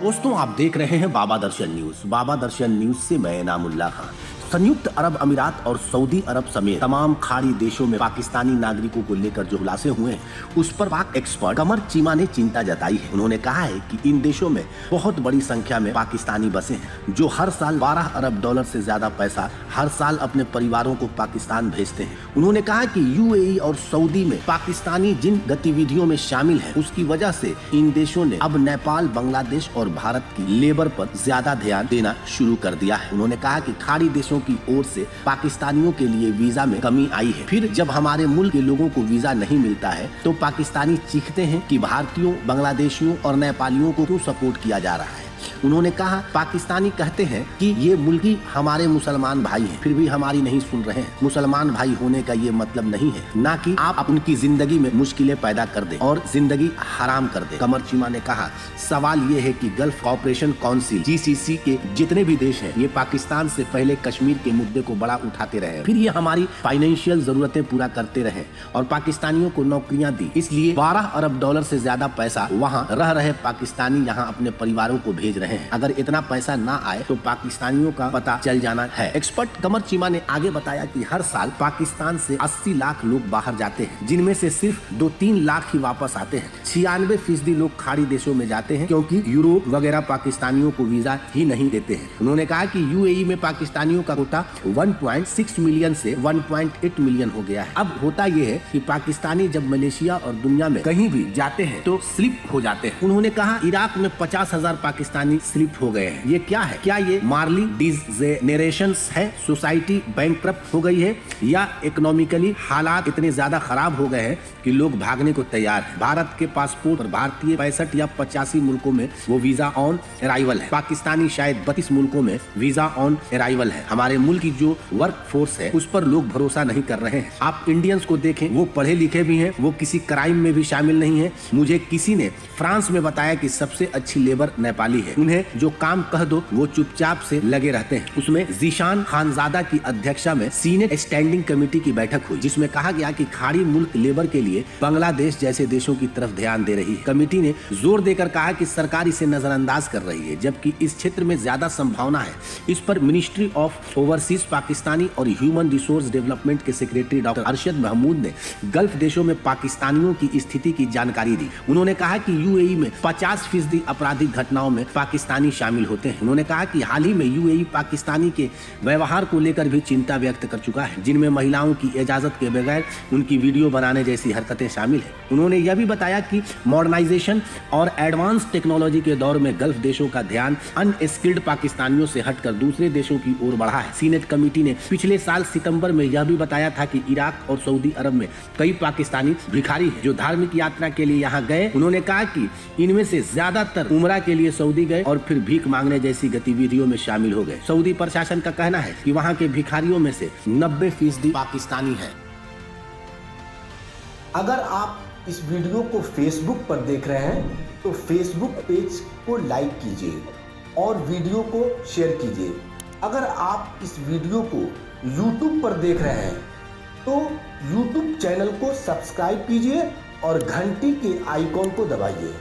दोस्तों, आप देख रहे हैं बाबा दर्शन न्यूज। बाबा दर्शन न्यूज से मैं इनामुल्ला खान। संयुक्त अरब अमीरात और सऊदी अरब समेत तमाम खाड़ी देशों में पाकिस्तानी नागरिकों को लेकर जो खुलासे हुए हैं, उस पर पाक एक्सपर्ट कमर चीमा ने चिंता जताई है। उन्होंने कहा है कि इन देशों में बहुत बड़ी संख्या में पाकिस्तानी बसे हैं, जो हर साल 12 अरब डॉलर से ज्यादा पैसा हर साल अपने परिवारों को पाकिस्तान भेजते हैं। उन्होंने कहा कि यूएई और सऊदी में पाकिस्तानी जिन गतिविधियों में शामिल है, उसकी वजह से इन देशों ने अब नेपाल, बांग्लादेश और भारत की लेबर पर ज्यादा ध्यान देना शुरू कर दिया है। उन्होंने कहा कि खाड़ी देशों की ओर से पाकिस्तानियों के लिए वीजा में कमी आई है। फिर जब हमारे मुल्क के लोगों को वीजा नहीं मिलता है तो पाकिस्तानी चीखते हैं कि भारतीयों, बांग्लादेशियों और नेपालियों को क्यों सपोर्ट किया जा रहा है। उन्होंने कहा, पाकिस्तानी कहते हैं कि ये मुल्की हमारे मुसलमान भाई हैं, फिर भी हमारी नहीं सुन रहे हैं। मुसलमान भाई होने का ये मतलब नहीं है ना कि आप उनकी जिंदगी में मुश्किलें पैदा कर दें और जिंदगी हराम कर दें। कमर चीमा ने कहा, सवाल ये है कि गल्फ कॉपरेशन काउंसिल GCC के जितने भी देश हैं, ये पाकिस्तान से पहले कश्मीर के मुद्दे को बड़ा उठाते रहे, फिर ये हमारी फाइनेंशियल जरूरतें पूरा करते रहे और पाकिस्तानियों को नौकरियां दी। इसलिए 12 अरब डॉलर से ज्यादा पैसा वहाँ रह रहे पाकिस्तानी यहाँ अपने परिवारों को भेज रहे हैं। अगर इतना पैसा ना आए तो पाकिस्तानियों का पता चल जाना है। एक्सपर्ट कमर चीमा ने आगे बताया कि हर साल पाकिस्तान से 80 लाख लोग बाहर जाते हैं, जिनमें से सिर्फ 2-3 लाख ही वापस आते हैं। 96% लोग खाड़ी देशों में जाते हैं, क्योंकि यूरोप वगैरह पाकिस्तानियों को वीजा ही नहीं देते हैं। उन्होंने कहा कि यूएई में पाकिस्तानियों का कोटा 1.6 मिलियन से 1.8 मिलियन हो गया है। अब होता यह है कि पाकिस्तानी जब मलेशिया और दुनिया में कहीं भी जाते हैं तो स्लिप हो जाते हैं। उन्होंने कहा, इराक में 50,000 पाकिस्तानी स्लिप हो गए हैं। ये क्या है? क्या ये मार्ली डिजेनरेशंस है? सोसाइटी बैंकक्रप्ट हो गई है या इकोनॉमिकली हालात इतने ज्यादा खराब हो गए हैं कि लोग भागने को तैयार हैं। भारत के पासपोर्ट पर भारतीय 65 या 85 मुल्कों में वो वीजा ऑन अराइवल है। पाकिस्तानी शायद 32 मुल्कों में वीजा ऑन अराइवल है। हमारे मुल्क की जो वर्क फोर्स है, उस पर लोग भरोसा नहीं कर रहे हैं। आप इंडियंस को देखें, वो पढ़े लिखे भी हैं, वो किसी क्राइम में भी शामिल नहीं है। मुझे किसी ने फ्रांस में बताया कि सबसे अच्छी लेबर नेपाली है। उन्हें जो काम कह दो वो चुपचाप से लगे रहते हैं। उसमें जीशान खानजादा की अध्यक्षता में सीनेट स्टैंडिंग कमेटी की बैठक हुई, जिसमें कहा गया कि खाड़ी मुल्क लेबर के लिए बांग्लादेश जैसे देशों की तरफ ध्यान दे रही है। कमेटी ने जोर देकर कहा कि सरकार इसे नजरअंदाज कर रही है, जबकि इस क्षेत्र में ज्यादा संभावना है। इस पर मिनिस्ट्री ऑफ ओवरसीज पाकिस्तानी और ह्यूमन रिसोर्स डेवलपमेंट के सेक्रेटरी डॉक्टर अरशद महमूद ने गल्फ देशों में पाकिस्तानियों की स्थिति की जानकारी दी। उन्होंने कहा कि यूएई में 50% आपराधिक घटनाओं में पाकिस्तानी शामिल होते हैं। उन्होंने कहा कि हाल ही में यूएई पाकिस्तानी के व्यवहार को लेकर भी चिंता व्यक्त कर चुका है, जिनमें महिलाओं की इजाजत के बगैर उनकी वीडियो बनाने जैसी हरकतें शामिल हैं। उन्होंने यह भी बताया कि मॉडर्नाइजेशन और एडवांस टेक्नोलॉजी के दौर में गल्फ देशों का ध्यान अनस्किल्ड पाकिस्तानियों से हटकर दूसरे देशों की ओर बढ़ा है। सीनेट कमेटी ने पिछले साल सितंबर में यह भी बताया था कि इराक और सऊदी अरब में कई पाकिस्तानी भिखारी हैं जो धार्मिक यात्रा के लिए यहाँ गए। उन्होंने कहा कि इनमें से ज्यादातर उम्रा के लिए सऊदी गए और फिर भीख मांगने जैसी गतिविधियों में शामिल हो गए। सऊदी प्रशासन का कहना है कि वहां के भिखारियों में से 90% पाकिस्तानी हैं। अगर आप इस वीडियो को फेसबुक पर देख रहे हैं तो फेसबुक पेज को लाइक कीजिए और वीडियो को शेयर कीजिए। अगर आप इस वीडियो को YouTube पर देख रहे हैं तो YouTube चैनल को सब्सक्राइब कीजिए और घंटी के आइकॉन को दबाइए।